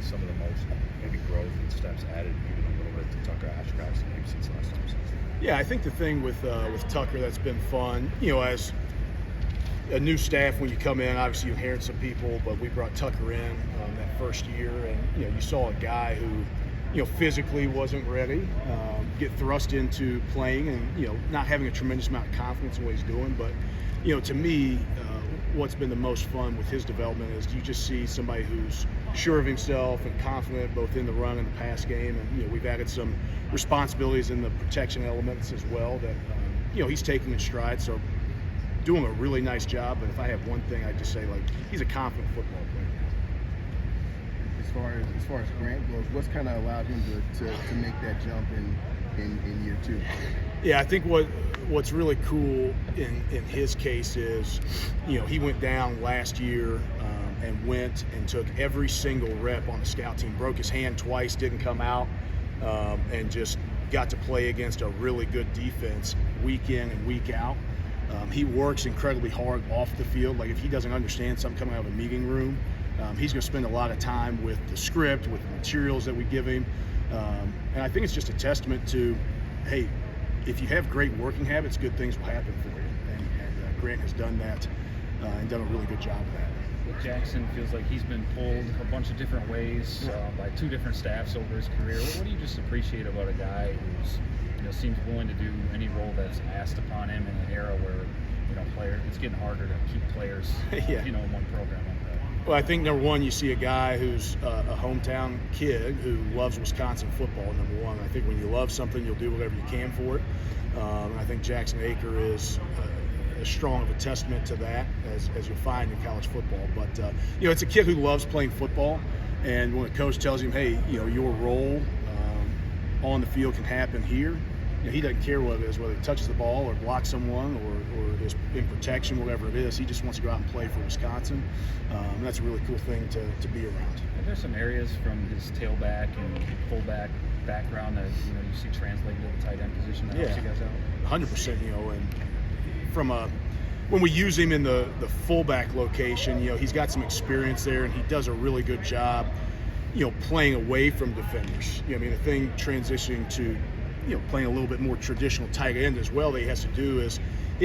some of the most maybe growth and steps added even a little bit to Tucker Ashcraft's game since last time? Yeah, I think the thing with Tucker that's been fun, as a new staff, when you come in, obviously you inherit some people, but we brought Tucker in that first year, and you saw a guy who physically wasn't ready, get thrust into playing, and not having a tremendous amount of confidence in what he's doing. But to me, what's been the most fun with his development is you just see somebody who's sure of himself and confident both in the run and the pass game, and we've added some responsibilities in the protection elements as well that he's taking in stride. So doing a really nice job. But if I have one thing, I'd just say, he's a confident football player. As far as Grant goes, what's kind of allowed him to make that jump in year two? Yeah, I think what's really cool in his case is, he went down last year and went and took every single rep on the scout team, broke his hand twice, didn't come out, and just got to play against a really good defense week in and week out. He works incredibly hard off the field. If he doesn't understand something coming out of a meeting room, he's going to spend a lot of time with the script, with the materials that we give him. And I think it's just a testament to, hey, if you have great working habits, good things will happen for you. And Grant has done that and done a really good job of that. Jackson feels like he's been pulled a bunch of different ways by two different staffs over his career. What do you just appreciate about a guy who's seems willing to do any role that's asked upon him in an era where it's getting harder to keep players in one program like that? Well, I think number one, you see a guy who's a hometown kid who loves Wisconsin football. Number one, I think when you love something, you'll do whatever you can for it. And I think Jackson Aker is as strong of a testament to that as you'll find in college football. But it's a kid who loves playing football, and when a coach tells him, hey, your role on the field can happen here, he doesn't care what it is, whether he touches the ball or blocks someone or is in protection, whatever it is. He just wants to go out and play for Wisconsin. And that's a really cool thing to be around. Are there some areas from his tailback and fullback background that you see translating to the tight end position that helps you guys out? 100%. And when we use him in the fullback location, he's got some experience there, and he does a really good job, playing away from defenders. The thing transitioning to playing a little bit more traditional tight end as well that he has to do is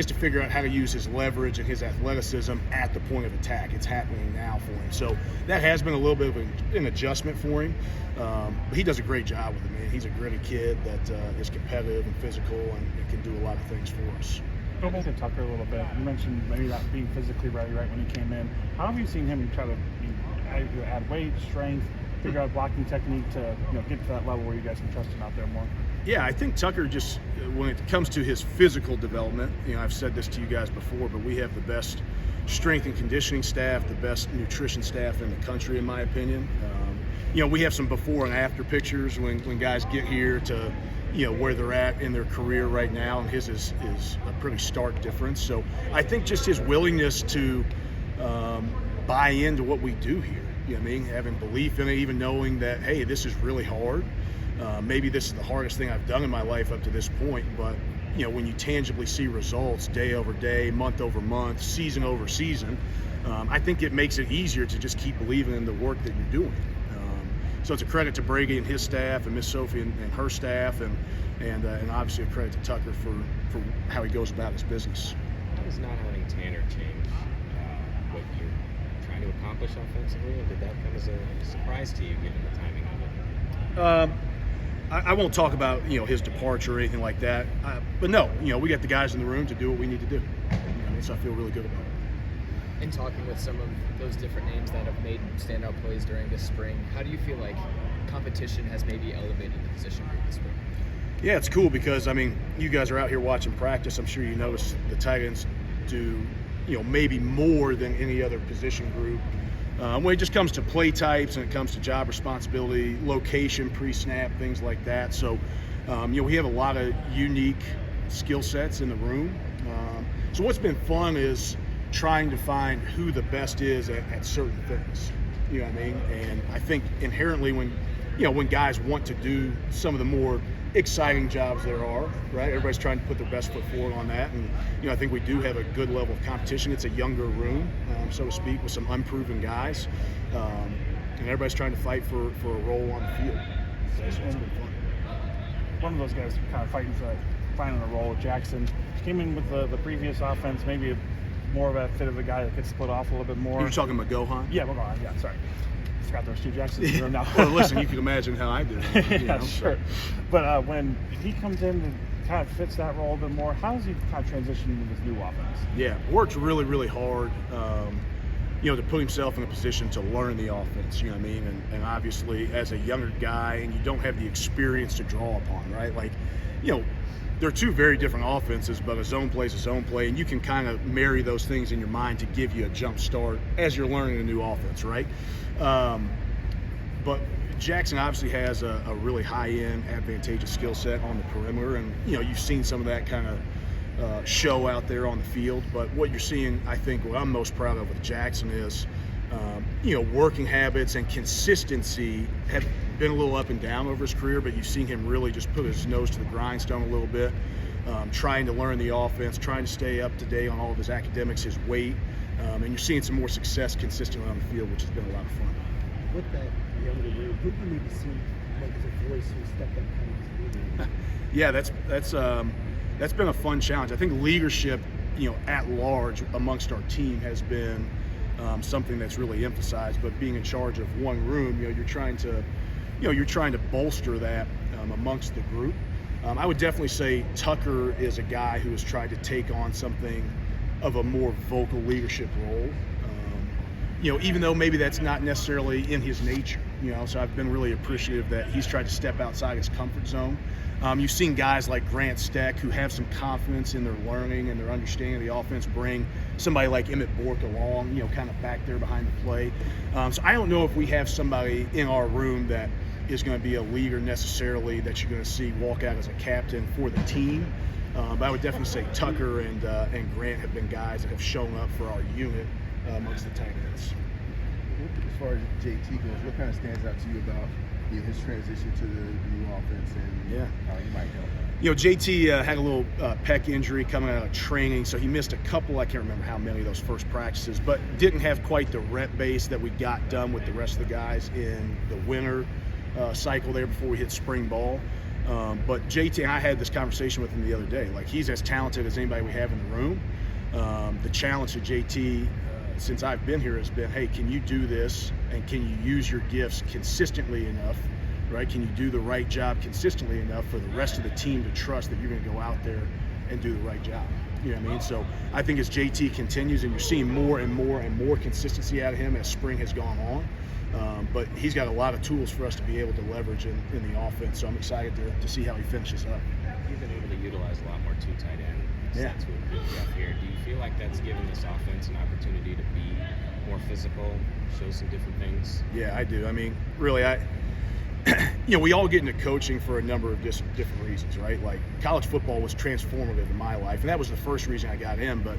to figure out how to use his leverage and his athleticism at the point of attack. It's happening now for him. So that has been a little bit of an adjustment for him. But he does a great job with it, man. He's a gritty kid that is competitive and physical and can do a lot of things for us. Go back to Tucker a little bit. You mentioned maybe not being physically ready right when he came in. How have you seen him try to add weight, strength, figure out blocking technique to get to that level where you guys can trust him out there more? Yeah, I think Tucker just, when it comes to his physical development, I've said this to you guys before, but we have the best strength and conditioning staff, the best nutrition staff in the country, in my opinion. We have some before and after pictures when guys get here to, where they're at in their career right now, and his is a pretty stark difference. So I think just his willingness to buy into what we do here, having belief in it, even knowing that, hey, this is really hard. Maybe this is the hardest thing I've done in my life up to this point, but when you tangibly see results day over day, month over month, season over season, I think it makes it easier to just keep believing in the work that you're doing. So it's a credit to Brady and his staff, and Miss Sophie and her staff, and obviously a credit to Tucker for how he goes about his business. How does not having Tanner change what you're trying to accomplish offensively, and did that come as a surprise to you given the timing of it? I won't talk about his departure or anything like that, but no, we got the guys in the room to do what we need to do. So I feel really good about it. In talking with some of those different names that have made standout plays during this spring, how do you feel like competition has maybe elevated the position group this spring? Yeah, it's cool because you guys are out here watching practice. I'm sure you notice the tight ends do maybe more than any other position group. When it just comes to play types and it comes to job responsibility, location, pre-snap, things like that. So, we have a lot of unique skill sets in the room. So what's been fun is trying to find who the best is at certain things. And I think inherently when guys want to do some of the more exciting jobs there are, right? Everybody's trying to put their best foot forward on that. And, I think we do have a good level of competition. It's a younger room, so to speak, with some unproven guys. and everybody's trying to fight for a role on the field. So it's been fun. One of those guys kind of fighting for finding a role. Jackson came in with the previous offense, maybe more of a fit of a guy that could split off a little bit more. You're talking McGohan? Yeah, McGohan. Yeah, sorry. Forgot there was two Jacksons in the room now. Well, listen, you can imagine how I did it. Yeah, sure. But when he comes in and kind of fits that role a bit more, how does he kind of transition into this new offense? Yeah, worked really, really hard, to put himself in a position to learn the offense, you know what I mean? And obviously, as a younger guy, and you don't have the experience to draw upon, right? Like, they're two very different offenses, but a zone play is a zone play, and you can kind of marry those things in your mind to give you a jump start as you're learning a new offense, right? But Jackson obviously has a really high-end, advantageous skill set on the perimeter, and you've seen some of that kind of show out there on the field. But what you're seeing, I think, what I'm most proud of with Jackson is, working habits and consistency have been a little up and down over his career, but you've seen him really just put his nose to the grindstone a little bit, trying to learn the offense, trying to stay up to date on all of his academics, his weight, and you're seeing some more success consistently on the field, which has been a lot of fun. With that younger group, who do you need to see make as a voice who step up kind of leader? Yeah, that's been a fun challenge. I think leadership, at large amongst our team has been something that's really emphasized. But being in charge of one room, you're trying to bolster that amongst the group. I would definitely say Tucker is a guy who has tried to take on something of a more vocal leadership role. Even though maybe that's not necessarily in his nature, so I've been really appreciative that he's tried to step outside his comfort zone. You've seen guys like Grant Steck who have some confidence in their learning and their understanding of the offense bring somebody like Emmett Bork along, kind of back there behind the play. So I don't know if we have somebody in our room that is going to be a leader necessarily that you're going to see walk out as a captain for the team. But I would definitely say Tucker and Grant have been guys that have shown up for our unit amongst the tight ends. As far as JT goes, what kind of stands out to you about his transition to the new offense and how he might help? JT had a little pec injury coming out of training, so he missed a couple, I can't remember how many of those first practices, but didn't have quite the rep base that we got done with the rest of the guys in the winter cycle there before we hit spring ball. But JT, and I had this conversation with him the other day, like he's as talented as anybody we have in the room. The challenge to JT since I've been here has been, hey, can you do this and can you use your gifts consistently enough, right? Can you do the right job consistently enough for the rest of the team to trust that you're going to go out there and do the right job? You know what I mean? So I think as JT continues, and you're seeing more and more and more consistency out of him as spring has gone on, but he's got a lot of tools for us to be able to leverage in the offense. So I'm excited to see how he finishes up. You've been able to utilize a lot more two tight end sets with Jeff here. Do you feel like that's given this offense an opportunity to be more physical, show some different things? Yeah, I do. I mean, really, we all get into coaching for a number of different reasons, right? Like college football was transformative in my life, and that was the first reason I got in, but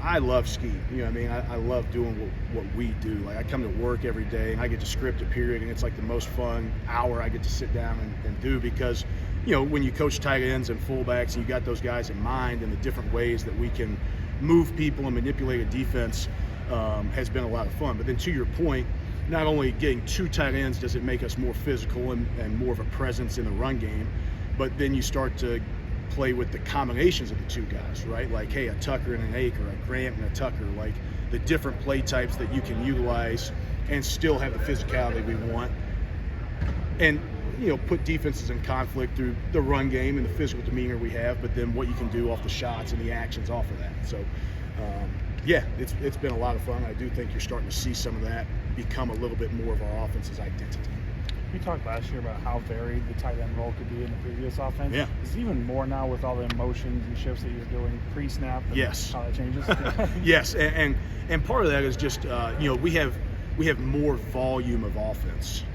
I love scheme. You know what I mean? I love doing what we do. Like I come to work every day and I get to script a period, and it's like the most fun hour I get to sit down and do, because when you coach tight ends and fullbacks and you got those guys in mind and the different ways that we can move people and manipulate a defense has been a lot of fun. But then to your point, not only getting two tight ends does it make us more physical and more of a presence in the run game, but then you start to play with the combinations of the two guys, right? Like, hey, a Tucker and an Ake, or a Grant and a Tucker, like the different play types that you can utilize and still have the physicality we want. And put defenses in conflict through the run game and the physical demeanor we have, but then what you can do off the shots and the actions off of that. So, it's been a lot of fun. I do think you're starting to see some of that become a little bit more of our offense's identity. We talked last year about how varied the tight end role could be in the previous offense. Yeah. It's even more now with all the motions and shifts that you're doing pre-snap. Yes. How that changes. Yes, and part of that is just we have more volume of offense.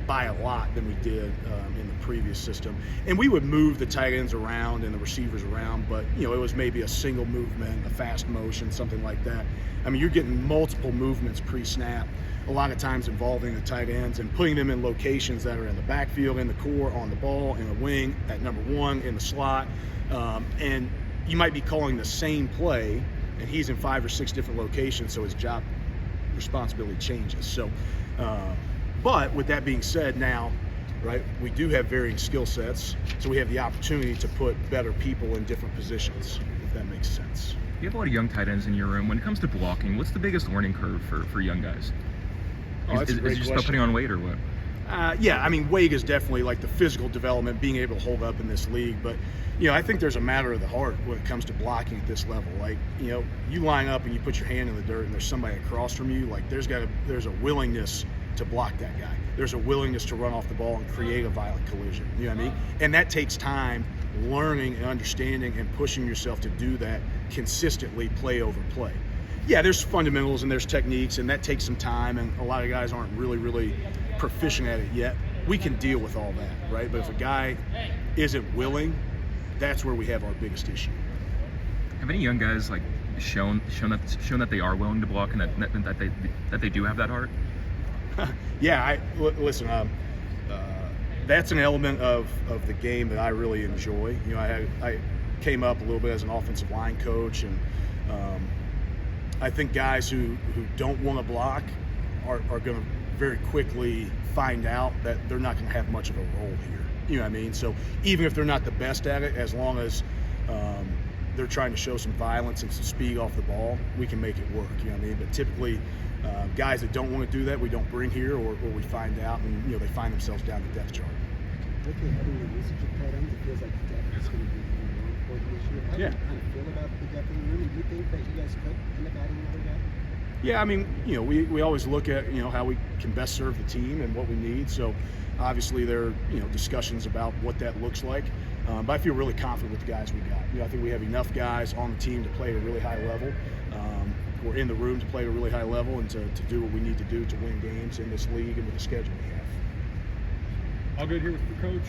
By a lot than we did in the previous system. And we would move the tight ends around and the receivers around, but it was maybe a single movement, a fast motion, something like that. I mean, you're getting multiple movements pre-snap, a lot of times involving the tight ends and putting them in locations that are in the backfield, in the core, on the ball, in the wing, at number one, in the slot. And you might be calling the same play, and he's in 5 or 6 different locations, so his job responsibility changes. So, but with that being said, now, right, we do have varying skill sets, so we have the opportunity to put better people in different positions, if that makes sense. You have a lot of young tight ends in your room. When it comes to blocking, what's the biggest learning curve for young guys? That's a Is great it just about question. putting on weight or what? Yeah, I mean, weight is definitely like the physical development, being able to hold up in this league. But, I think there's a matter of the heart when it comes to blocking at this level. Like, you line up and you put your hand in the dirt and there's somebody across from you, like there's a willingness to block that guy. There's a willingness to run off the ball and create a violent collision. You know what I mean? And that takes time, learning and understanding and pushing yourself to do that consistently, play over play. Yeah, there's fundamentals and there's techniques, and that takes some time, and a lot of guys aren't really proficient at it yet. We can deal with all that, right? But if a guy isn't willing, that's where we have our biggest issue. Have any young guys like shown that they are willing to block and that they do have that heart? Yeah, listen. That's an element of the game that I really enjoy. I came up a little bit as an offensive line coach, and I think guys who don't want to block are going to very quickly find out that they're not going to have much of a role here. You know what I mean? So even if they're not the best at it, as long as they're trying to show some violence and some speed off the ball, we can make it work. You know what I mean? But typically, guys that don't want to do that, we don't bring here, or we find out, and they find themselves down the depth chart. Looking at having the usage of tight ends, it feels like depth is going to be more important this year. How do you kind of feel about the depth of the room? Do you think that you guys could end up adding another guy? Yeah, I mean, we always look at, how we can best serve the team and what we need. So obviously there are, discussions about what that looks like. But I feel really confident with the guys we got. I think we have enough guys on the team to play at a really high level. We're in the room to play at a really high level and to do what we need to do to win games in this league and with the schedule we have. All good here with the coach.